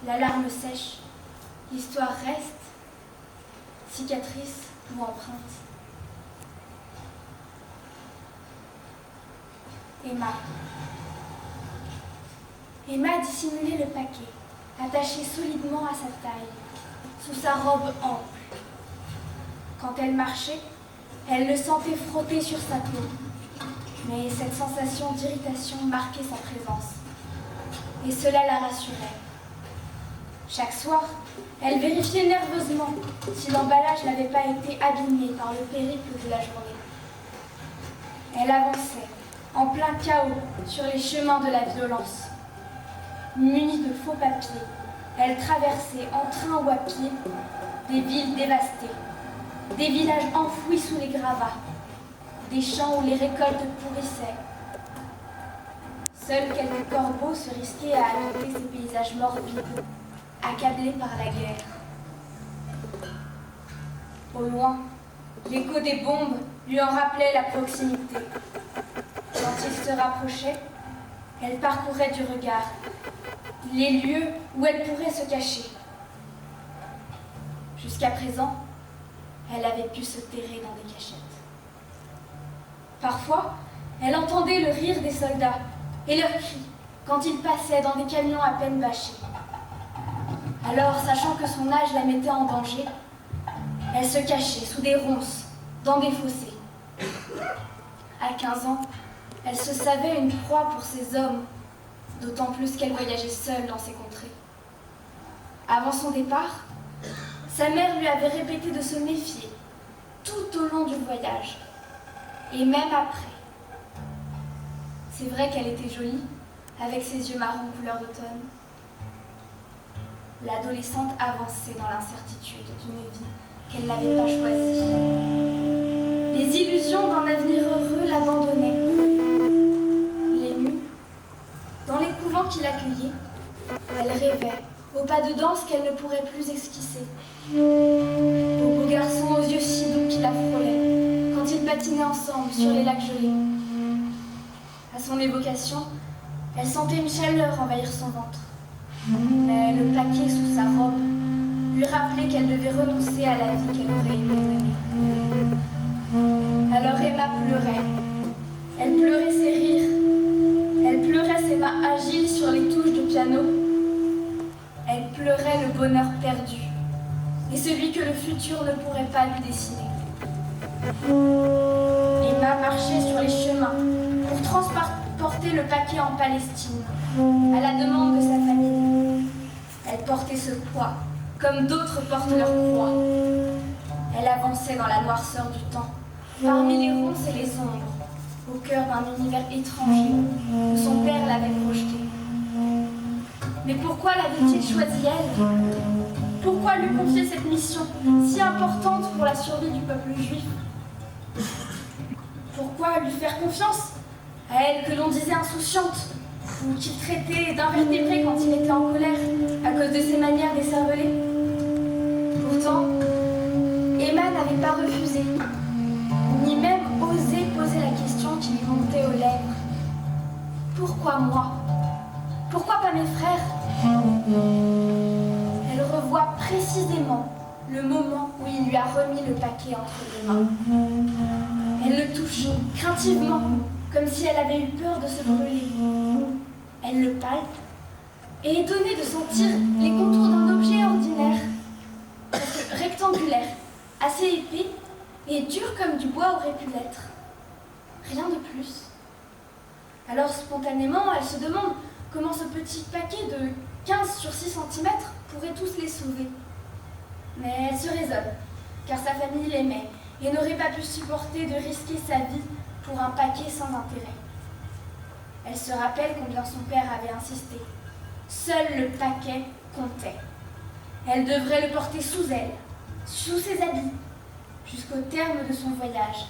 La larme sèche, l'histoire reste, cicatrice ou empreinte. Emma dissimulait le paquet, attaché solidement à sa taille, sous sa robe ample. Quand elle marchait, elle le sentait frotter sur sa peau, mais cette sensation d'irritation marquait sa présence, et cela la rassurait. Chaque soir, elle vérifiait nerveusement si l'emballage n'avait pas été abîmé par le périple de la journée. Elle avançait, en plein chaos, sur les chemins de la violence. Munie de faux papiers, elle traversait en train ou à pied des villes dévastées, des villages enfouis sous les gravats, des champs où les récoltes pourrissaient. Seuls quelques corbeaux se risquaient à habiter ces paysages morbides, accablés par la guerre. Au loin, l'écho des bombes lui en rappelait la proximité. Quand il se rapprochait, elle parcourait du regard les lieux où elle pourrait se cacher. Jusqu'à présent, elle avait pu se terrer dans des cachettes. Parfois, elle entendait le rire des soldats et leurs cris quand ils passaient dans des camions à peine bâchés. Alors, sachant que son âge la mettait en danger, elle se cachait sous des ronces, dans des fossés. À 15 ans, elle se savait une proie pour ces hommes, d'autant plus qu'elle voyageait seule dans ces contrées. Avant son départ, sa mère lui avait répété de se méfier tout au long du voyage, et même après. C'est vrai qu'elle était jolie, avec ses yeux marrons couleur d'automne. L'adolescente avançait dans l'incertitude d'une vie qu'elle n'avait pas choisie. Les illusions d'un avenir heureux l'abandonnaient. L'émue, dans les couvents qui l'accueillaient, elle rêvait aux pas de danse qu'elle ne pourrait plus esquisser, aux beaux garçons aux yeux si doux qui la frôlaient quand ils patinaient ensemble sur les lacs gelés. À son évocation, elle sentait une chaleur envahir son ventre. Mais le paquet sous sa robe lui rappelait qu'elle devait renoncer à la vie qu'elle aurait aimé mener. Alors Emma pleurait. Elle pleurait ses rires. Elle pleurait ses mains agiles sur les touches de piano. Elle pleurait le bonheur perdu et celui que le futur ne pourrait pas lui dessiner. Emma marchait sur les chemins pour transporter le paquet en Palestine, à la demande de sa famille. Elle portait ce poids, comme d'autres portent leur croix. Elle avançait dans la noirceur du temps, parmi les ronces et les ombres, au cœur d'un univers étranger où son père l'avait projeté. Mais pourquoi l'avait-il choisi elle? Pourquoi lui confier cette mission si importante pour la survie du peuple juif? Pourquoi lui faire confiance, à elle que l'on disait insouciante, ou qu'il traitait d'invertébré quand il était en colère à cause de ses manières décervelées. Pourtant, Emma n'avait pas refusé, ni même osé poser la question qui lui montait aux lèvres. Pourquoi moi? Pourquoi pas mes frères? Elle revoit précisément le moment où il lui a remis le paquet entre les mains. Elle le touche craintivement, comme si elle avait eu peur de se brûler. Elle le palpe et, étonnée de sentir les contours d'un objet ordinaire, rectangulaire, assez épais et dur comme du bois aurait pu l'être. Rien de plus. Alors spontanément, elle se demande comment ce petit paquet de 15 sur 6 cm pourrait tous les sauver. Mais elle se résolve, car sa famille l'aimait et n'aurait pas pu supporter de risquer sa vie pour un paquet sans intérêt. Elle se rappelle combien son père avait insisté. Seul le paquet comptait. Elle devrait le porter sous elle, sous ses habits, jusqu'au terme de son voyage,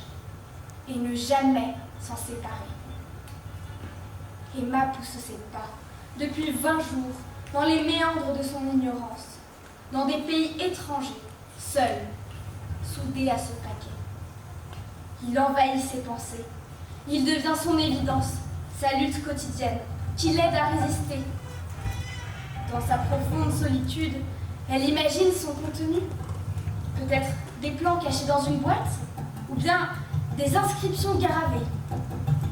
et ne jamais s'en séparer. Emma pousse ses pas, depuis 20 jours, dans les méandres de son ignorance, dans des pays étrangers, seule, soudée à ce paquet. Il envahit ses pensées. Il devient son évidence, sa lutte quotidienne, qui l'aide à résister. Dans sa profonde solitude, elle imagine son contenu. Peut-être des plans cachés dans une boîte, ou bien des inscriptions gravées,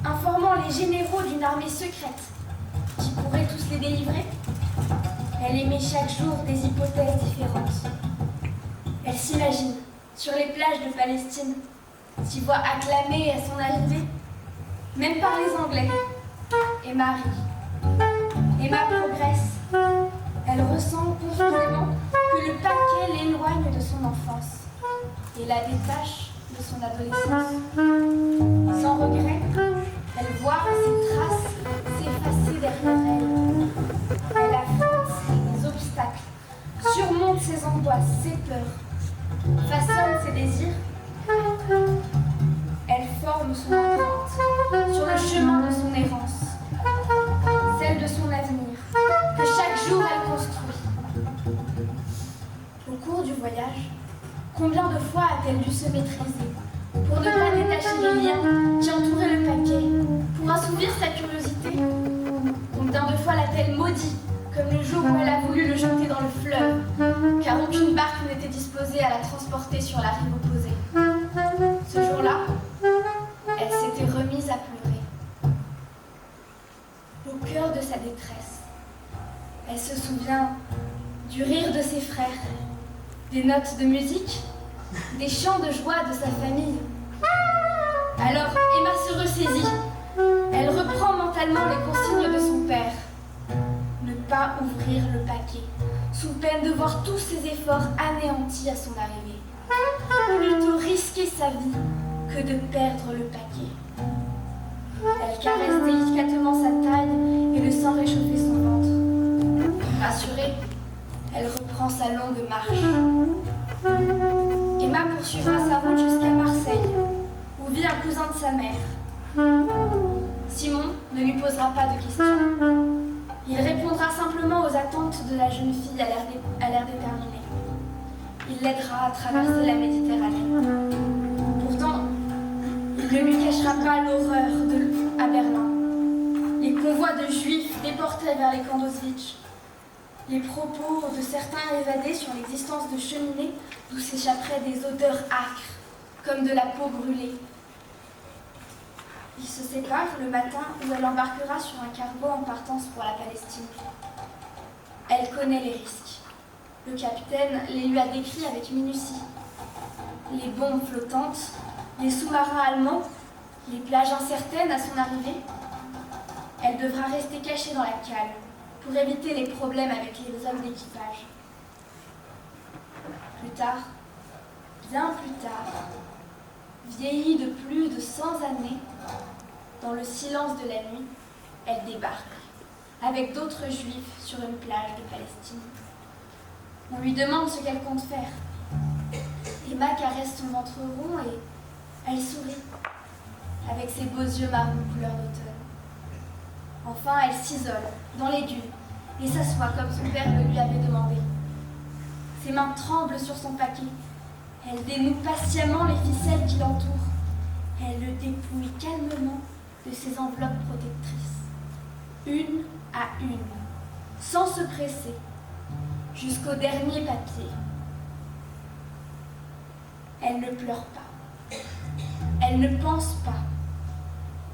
informant les généraux d'une armée secrète qui pourrait tous les délivrer. Elle émet chaque jour des hypothèses différentes. Elle s'imagine sur les plages de Palestine, s'y voit acclamée à son arrivée, même par les Anglais. Emma rit. Emma progresse. Elle ressent confusément que le paquet l'éloigne de son enfance et la détache de son adolescence. Sans regret, elle voit ses traces s'effacer derrière elle. Elle affronte les obstacles, surmonte ses angoisses, ses peurs, façonne ses désirs. Elle forme son empreinte sur le chemin de son errance, celle de son avenir, que chaque jour elle construit. Au cours du voyage, combien de fois a-t-elle dû se maîtriser pour ne pas détacher les liens qui entouraient le paquet, pour assouvir sa curiosité? Combien de fois l'a-t-elle maudit, comme le jour où elle a voulu le jeter dans le fleuve, car aucune barque n'était disposée à la transporter sur la rive opposée. Ce jour-là, elle s'était remise à pleurer. Au cœur de sa détresse, elle se souvient du rire de ses frères, des notes de musique, des chants de joie de sa famille. Alors Emma se ressaisit. Elle reprend mentalement les consignes de son père. Ne pas ouvrir le paquet, sous peine de voir tous ses efforts anéantis à son arrivée. Plutôt risquer sa vie que de perdre le paquet. Elle caresse délicatement sa taille et le sent réchauffer son ventre. Rassurée, elle reprend sa longue marche. Emma poursuivra sa route jusqu'à Marseille, où vit un cousin de sa mère. Simon ne lui posera pas de questions. Il répondra simplement aux attentes de la jeune fille à l'air déterminé. Il l'aidera à traverser la Méditerranée. Pourtant, il ne lui cachera pas l'horreur à Berlin. Les convois de juifs déportés vers les camps d'Auschwitz. Les propos de certains évadés sur l'existence de cheminées d'où s'échapperaient des odeurs âcres, comme de la peau brûlée. Ils se séparent le matin où elle embarquera sur un cargo en partance pour la Palestine. Elle connaît les risques. Le capitaine les lui a décrits avec minutie. Les bombes flottantes, les sous-marins allemands, les plages incertaines à son arrivée. Elle devra rester cachée dans la cale pour éviter les problèmes avec les hommes d'équipage. Plus tard, bien plus tard, vieillie de plus de 100 années, dans le silence de la nuit, elle débarque, avec d'autres juifs sur une plage de Palestine. On lui demande ce qu'elle compte faire. Emma caresse son ventre rond et elle sourit, avec ses beaux yeux marron couleur d'automne. Enfin, elle s'isole dans les dunes et s'assoit comme son père le lui avait demandé. Ses mains tremblent sur son paquet. Elle dénoue patiemment les ficelles qui l'entourent. Elle le dépouille calmement de ses enveloppes protectrices, une à une, sans se presser, jusqu'au dernier papier. Elle ne pleure pas. Elle ne pense pas.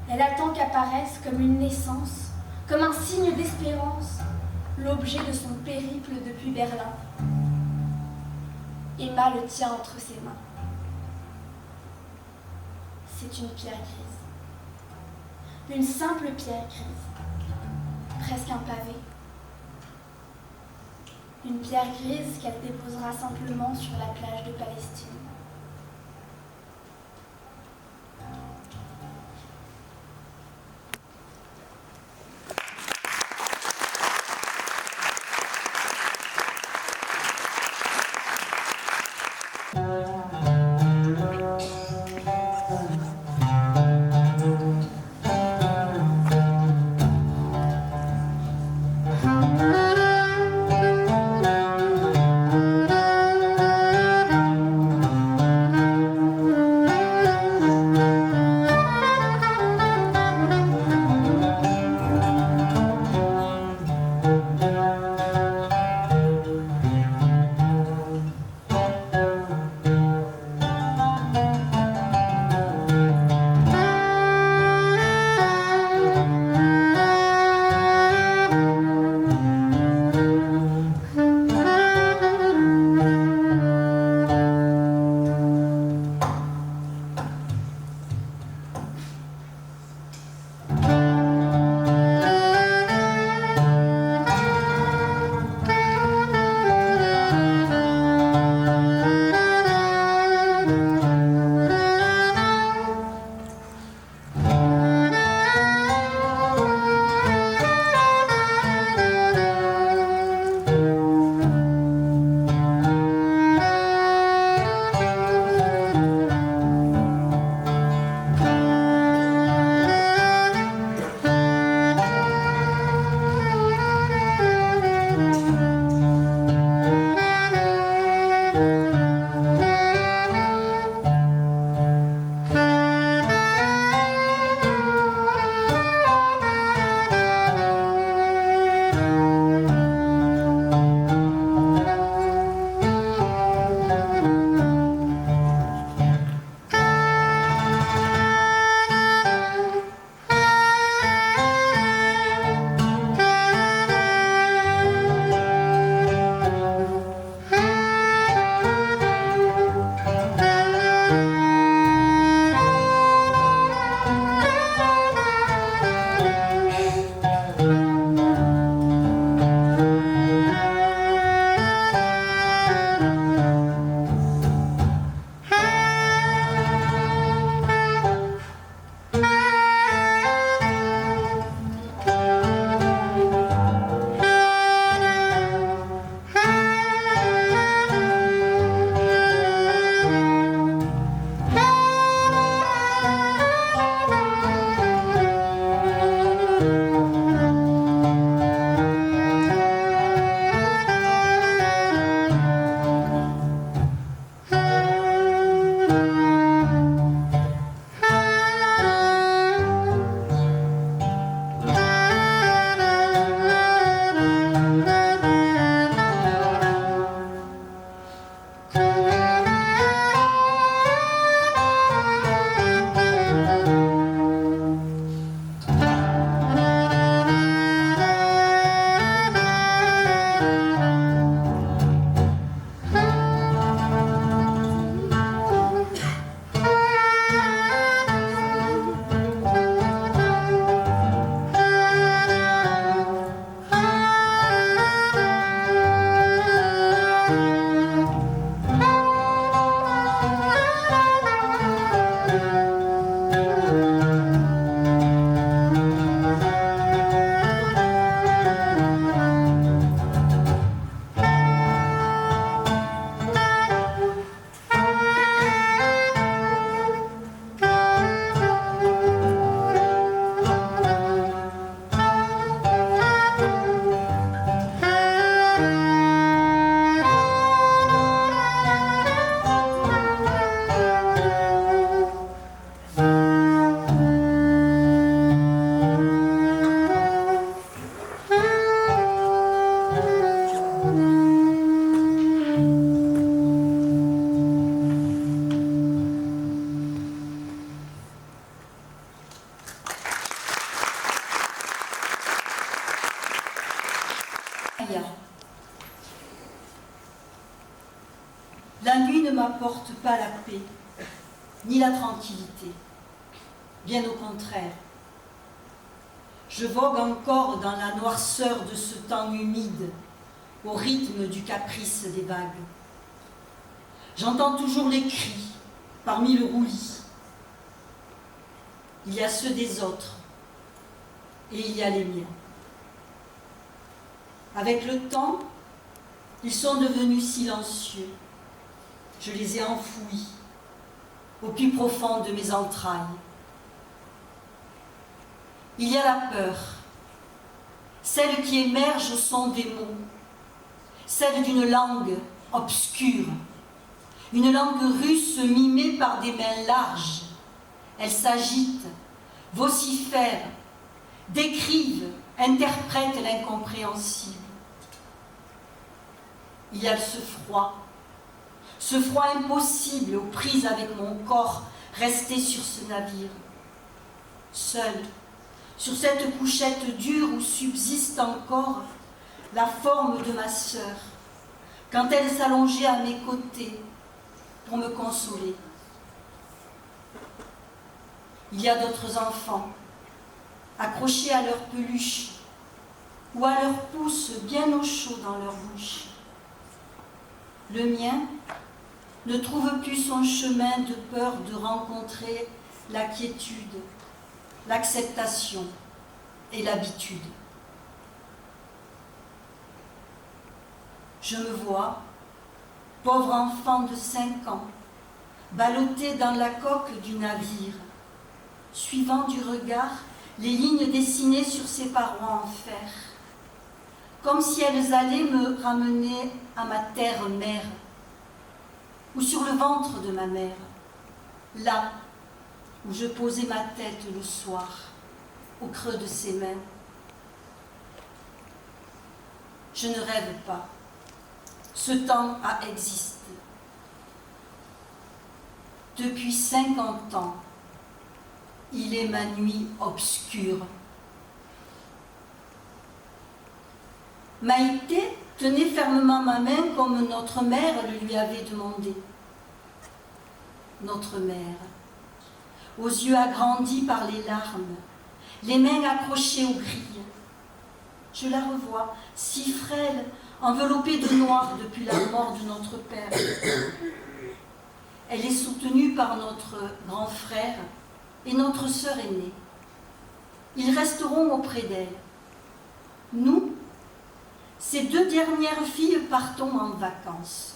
Elle attend qu'apparaisse comme une naissance, comme un signe d'espérance, l'objet de son périple depuis Berlin. Emma le tient entre ses mains. C'est une pierre grise. Une simple pierre grise. Presque un pavé. Une pierre grise qu'elle déposera simplement sur la plage de Palestine. La nuit ne m'apporte pas la paix, ni la tranquillité. Bien au contraire. Je vogue encore dans la noirceur de ce temps humide, au rythme du caprice des vagues. J'entends toujours les cris parmi le roulis. Il y a ceux des autres et il y a les miens. Avec le temps, ils sont devenus silencieux. Je les ai enfouis au plus profond de mes entrailles. Il y a la peur, celle qui émerge au son des mots, celle d'une langue obscure, une langue russe mimée par des mains larges. Elle s'agite, vocifère, décrive, interprète l'incompréhensible. Il y a ce froid impossible aux prises avec mon corps resté sur ce navire, seul, sur cette couchette dure où subsiste encore la forme de ma sœur, quand elle s'allongeait à mes côtés pour me consoler. Il y a d'autres enfants, accrochés à leur peluche ou à leur pouce bien au chaud dans leur bouche. Le mien ne trouve plus son chemin de peur de rencontrer la quiétude, l'acceptation et l'habitude. Je me vois, pauvre enfant de 5 ans, ballotté dans la coque du navire, suivant du regard les lignes dessinées sur ses parois en fer, comme si elles allaient me ramener à ma terre-mère, ou sur le ventre de ma mère, là où je posais ma tête le soir, au creux de ses mains. Je ne rêve pas. Ce temps a existé. Depuis 50 ans, il est ma nuit obscure. Maïté tenait fermement ma main comme notre mère le lui avait demandé. Notre mère, aux yeux agrandis par les larmes, les mains accrochées aux grilles. Je la revois, si frêle, enveloppée de noir depuis la mort de notre père. Elle est soutenue par notre grand frère et notre sœur aînée. Ils resteront auprès d'elle. Nous, ces 2 dernières filles, partons en vacances.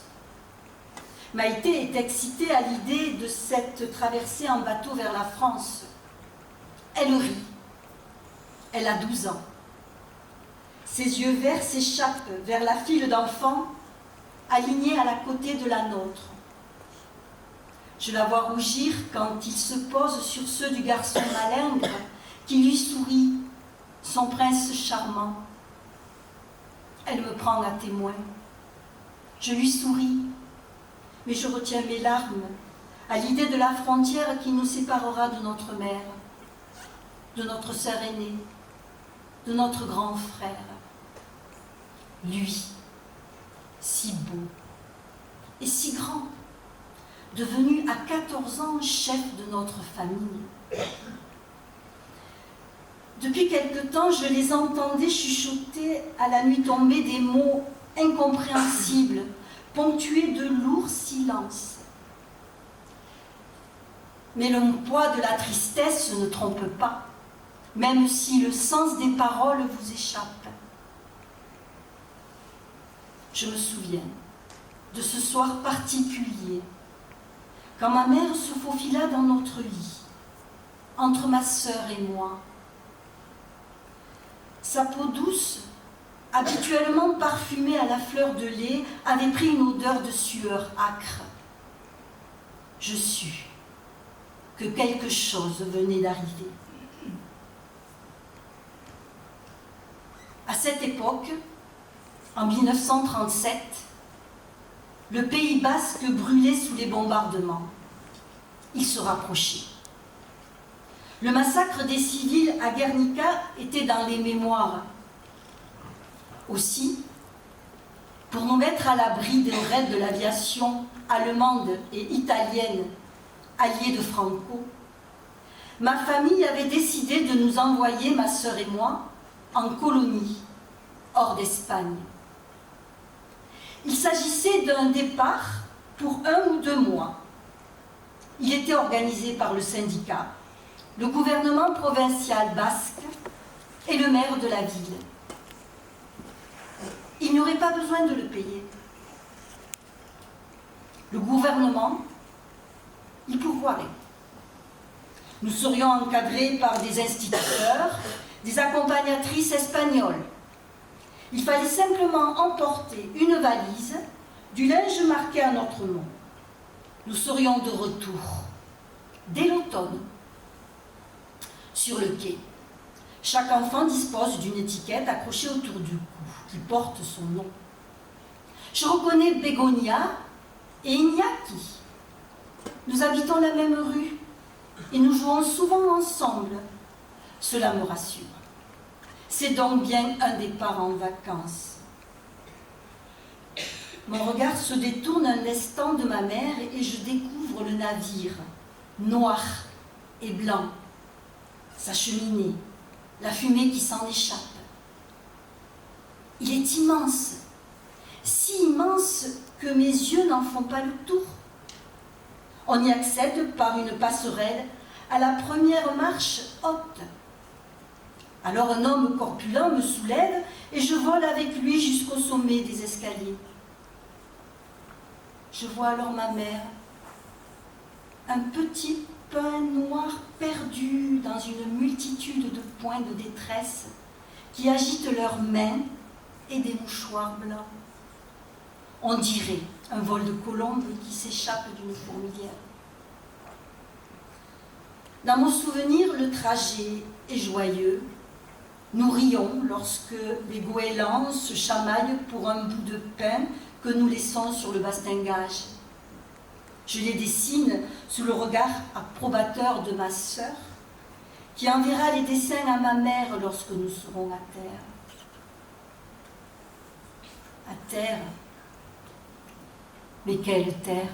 Maïté est excitée à l'idée de cette traversée en bateau vers la France. Elle rit. Elle a 12 ans. Ses yeux verts s'échappent vers la file d'enfants alignée à la côté de la nôtre. Je la vois rougir quand il se pose sur ceux du garçon malingre qui lui sourit, son prince charmant. Elle me prend à témoin. Je lui souris, mais je retiens mes larmes à l'idée de la frontière qui nous séparera de notre mère, de notre sœur aînée, de notre grand frère. Lui, si beau et si grand, devenu à 14 ans chef de notre famille. Depuis quelque temps, je les entendais chuchoter à la nuit tombée des mots incompréhensibles, ponctués de lourds silences. Mais le poids de la tristesse ne trompe pas, même si le sens des paroles vous échappe. Je me souviens de ce soir particulier, quand ma mère se faufila dans notre lit, entre ma sœur et moi. Sa peau douce, habituellement parfumée à la fleur de lait, avait pris une odeur de sueur âcre. Je sus que quelque chose venait d'arriver. À cette époque, en 1937, le Pays basque brûlait sous les bombardements. Il se rapprochait. Le massacre des civils à Guernica était dans les mémoires. Aussi, pour nous mettre à l'abri des raids de l'aviation allemande et italienne alliée de Franco, ma famille avait décidé de nous envoyer, ma sœur et moi, en colonie, hors d'Espagne. Il s'agissait d'un départ pour 1 ou 2 mois. Il était organisé par le syndicat, le gouvernement provincial basque et le maire de la ville. Il n'y aurait pas besoin de le payer. Le gouvernement y pourvoirait. Nous serions encadrés par des instituteurs, des accompagnatrices espagnoles. Il fallait simplement emporter une valise, du linge marqué à notre nom. Nous serions de retour, dès l'automne. Sur le quai, chaque enfant dispose d'une étiquette accrochée autour du cou, qui porte son nom. Je reconnais Bégonia et Iñaki. Nous habitons la même rue et nous jouons souvent ensemble. Cela me rassure. C'est donc bien un départ en vacances. Mon regard se détourne un instant de ma mère et je découvre le navire, noir et blanc, sa cheminée, la fumée qui s'en échappe. Il est immense, si immense que mes yeux n'en font pas le tour. On y accède par une passerelle à la première marche haute. Alors un homme corpulent me soulève et je vole avec lui jusqu'au sommet des escaliers. Je vois alors ma mère, un petit pain noir perdu dans une multitude de points de détresse qui agitent leurs mains et des mouchoirs blancs. On dirait un vol de colombe qui s'échappe d'une fourmilière. Dans mon souvenir, le trajet est joyeux. Nous rions lorsque les goélands se chamaillent pour un bout de pain que nous laissons sur le bastingage. Je les dessine sous le regard approbateur de ma sœur, qui enverra les dessins à ma mère lorsque nous serons à terre. À terre. Mais quelle terre?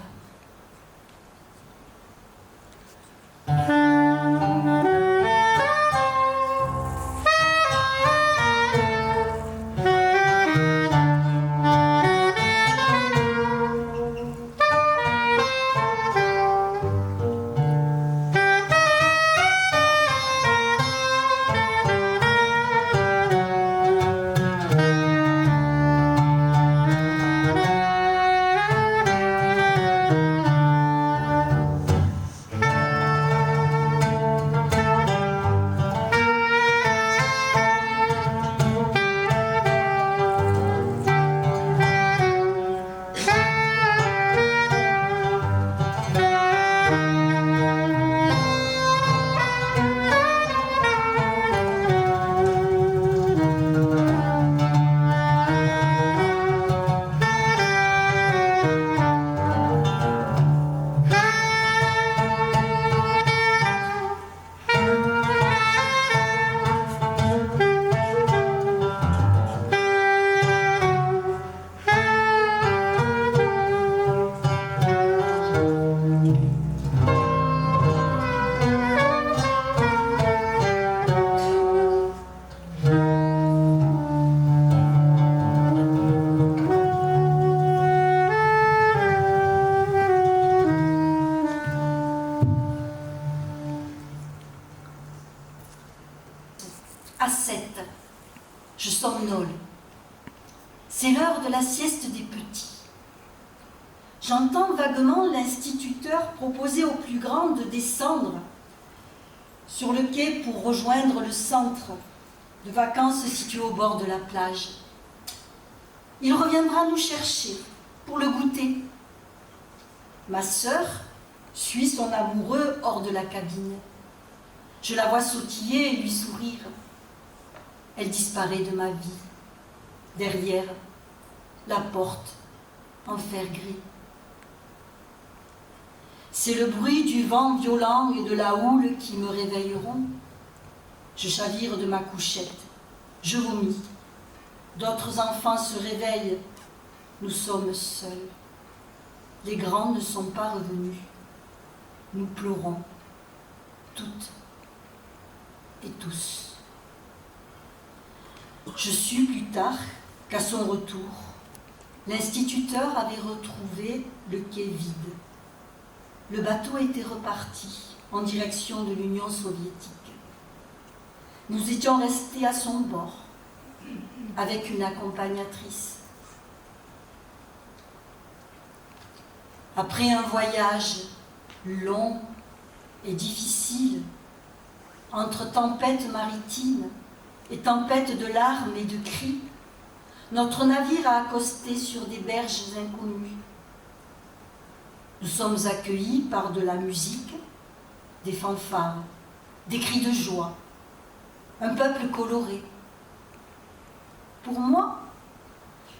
À 7, je somnole. C'est l'heure de la sieste des petits. J'entends vaguement l'instituteur proposer aux plus grands de descendre sur le quai pour rejoindre le centre de vacances situé au bord de la plage. Il reviendra nous chercher pour le goûter. Ma sœur suit son amoureux hors de la cabine. Je la vois sautiller et lui sourire. Elle disparaît de ma vie, derrière la porte en fer gris. C'est le bruit du vent violent et de la houle qui me réveilleront. Je chavire de ma couchette, je vomis. D'autres enfants se réveillent, nous sommes seuls. Les grands ne sont pas revenus. Nous pleurons, toutes et tous. Je sus plus tard qu'à son retour, l'instituteur avait retrouvé le quai vide. Le bateau était reparti en direction de l'Union soviétique. Nous étions restés à son bord, avec une accompagnatrice. Après un voyage long et difficile, entre tempêtes maritimes et tempêtes de larmes et de cris, notre navire a accosté sur des berges inconnues. Nous sommes accueillis par de la musique, des fanfares, des cris de joie, un peuple coloré. Pour moi,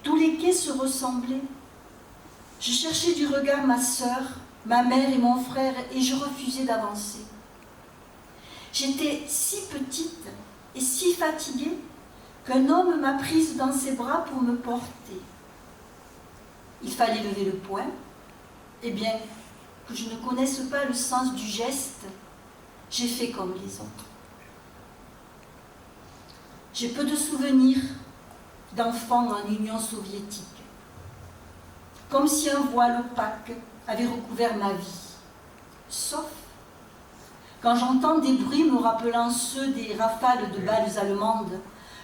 tous les quais se ressemblaient. Je cherchais du regard ma sœur, ma mère et mon frère, et je refusais d'avancer. J'étais si petite et si fatiguée qu'un homme m'a prise dans ses bras pour me porter. Il fallait lever le poing, et bien que je ne connaisse pas le sens du geste, j'ai fait comme les autres. J'ai peu de souvenirs d'enfants en Union soviétique, comme si un voile opaque avait recouvert ma vie, sauf quand j'entends des bruits me rappelant ceux des rafales de balles allemandes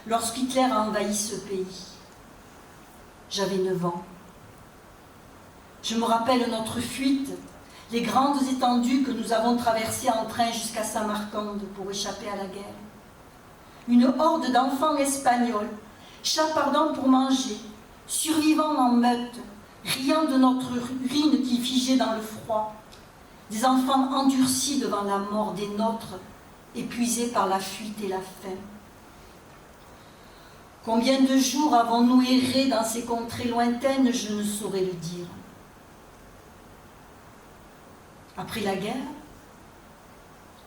lorsqu'Hitler a envahi ce pays. J'avais 9 ans. Je me rappelle notre fuite, les grandes étendues que nous avons traversées en train jusqu'à Samarcande pour échapper à la guerre. Une horde d'enfants espagnols, chapardant pour manger, survivant en meute, riant de notre urine qui figeait dans le froid. Des enfants endurcis devant la mort des nôtres, épuisés par la fuite et la faim. Combien de jours avons-nous erré dans ces contrées lointaines, je ne saurais le dire. Après la guerre,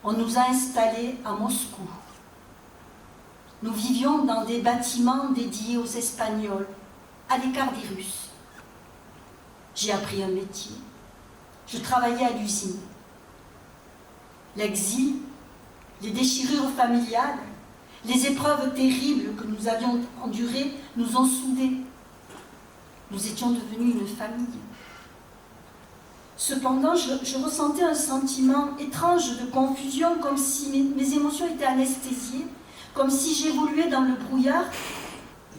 on nous a installés à Moscou. Nous vivions dans des bâtiments dédiés aux Espagnols, à l'écart des Russes. J'ai appris un métier. Je travaillais à l'usine. L'exil, les déchirures familiales, les épreuves terribles que nous avions endurées nous ont soudés. Nous étions devenus une famille. Cependant, je ressentais un sentiment étrange de confusion, comme si mes émotions étaient anesthésiées, comme si j'évoluais dans le brouillard,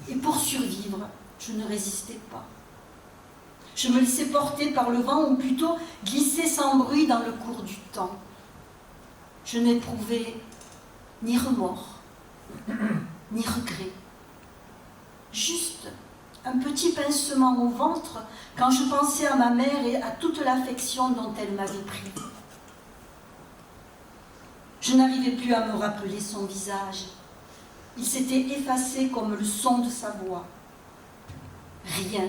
et pour survivre, je ne résistais pas. Je me laissais porter par le vent, ou plutôt glisser sans bruit dans le cours du temps. Je n'éprouvais ni remords, ni regret. Juste un petit pincement au ventre quand je pensais à ma mère et à toute l'affection dont elle m'avait pris. Je n'arrivais plus à me rappeler son visage. Il s'était effacé comme le son de sa voix. Rien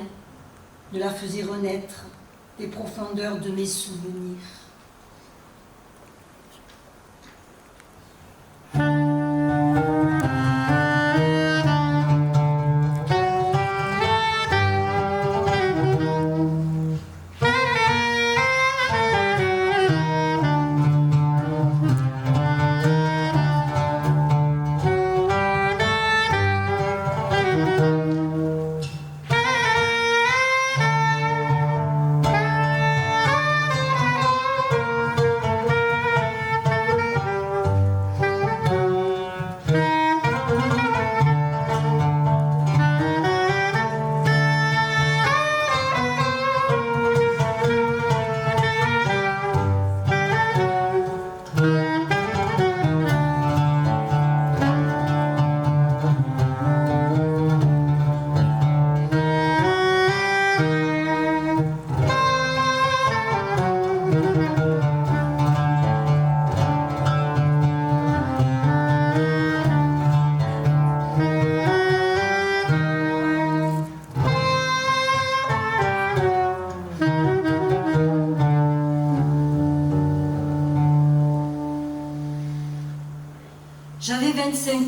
ne la faisait renaître des profondeurs de mes souvenirs.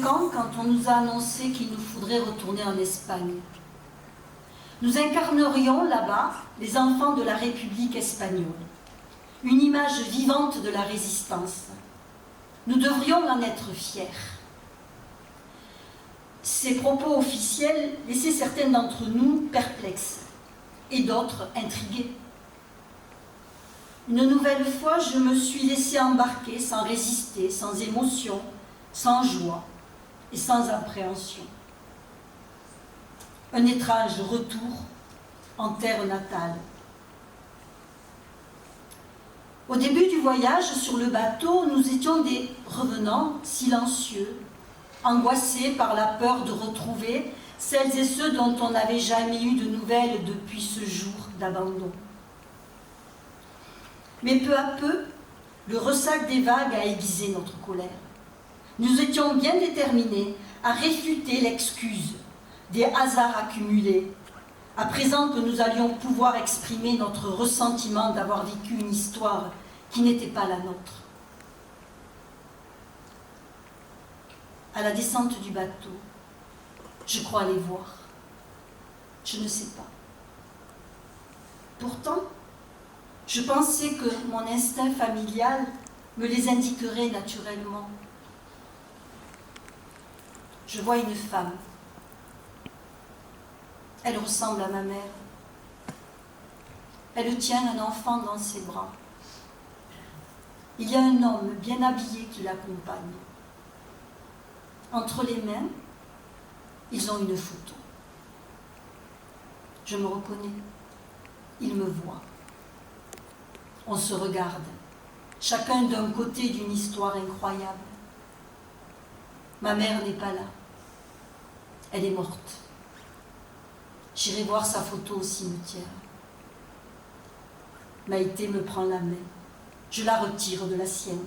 5 ans quand on nous a annoncé qu'il nous faudrait retourner en Espagne. Nous incarnerions là-bas les enfants de la République espagnole, une image vivante de la résistance. Nous devrions en être fiers. Ces propos officiels laissaient certains d'entre nous perplexes et d'autres intrigués. Une nouvelle fois, je me suis laissée embarquer sans résister, sans émotion, sans joie et sans appréhension. Un étrange retour en terre natale. Au début du voyage sur le bateau, nous étions des revenants silencieux, angoissés par la peur de retrouver celles et ceux dont on n'avait jamais eu de nouvelles depuis ce jour d'abandon. Mais peu à peu, le ressac des vagues a aiguisé notre colère. Nous étions bien déterminés à réfuter l'excuse des hasards accumulés, à présent que nous allions pouvoir exprimer notre ressentiment d'avoir vécu une histoire qui n'était pas la nôtre. À la descente du bateau, je crois les voir. Je ne sais pas. Pourtant, je pensais que mon instinct familial me les indiquerait naturellement. Je vois une femme. Elle ressemble à ma mère. Elle tient un enfant dans ses bras. Il y a un homme bien habillé qui l'accompagne. Entre les mains, ils ont une photo. Je me reconnais. Ils me voient. On se regarde, chacun d'un côté d'une histoire incroyable. Ma mère n'est pas là. Elle est morte. J'irai voir sa photo au cimetière. Maïté me prend la main. Je la retire de la sienne.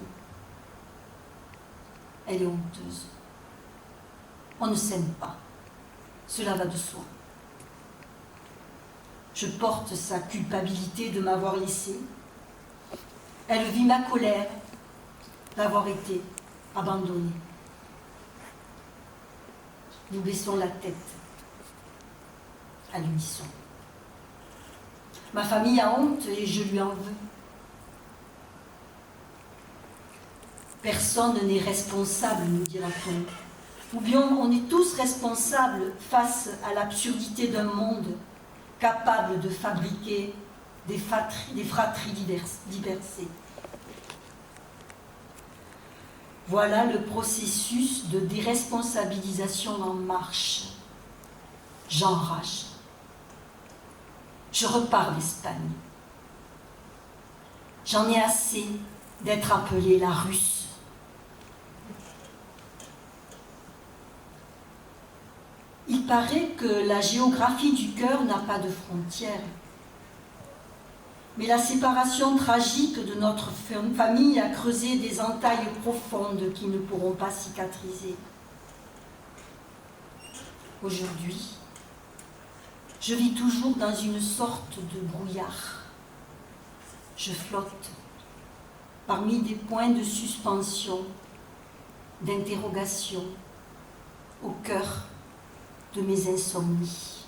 Elle est honteuse. On ne s'aime pas. Cela va de soi. Je porte sa culpabilité de m'avoir laissée. Elle vit ma colère d'avoir été abandonnée. Nous baissons la tête à l'unisson. Ma famille a honte et je lui en veux. Personne n'est responsable, nous dira-t-on. Ou bien on est tous responsables face à l'absurdité d'un monde capable de fabriquer des fratries diversées. Voilà le processus de déresponsabilisation en marche. J'enrage. Je repars d'Espagne. J'en ai assez d'être appelée la Russe. Il paraît que la géographie du cœur n'a pas de frontières. Mais la séparation tragique de notre famille a creusé des entailles profondes qui ne pourront pas cicatriser. Aujourd'hui, je vis toujours dans une sorte de brouillard. Je flotte parmi des points de suspension, d'interrogation, au cœur de mes insomnies.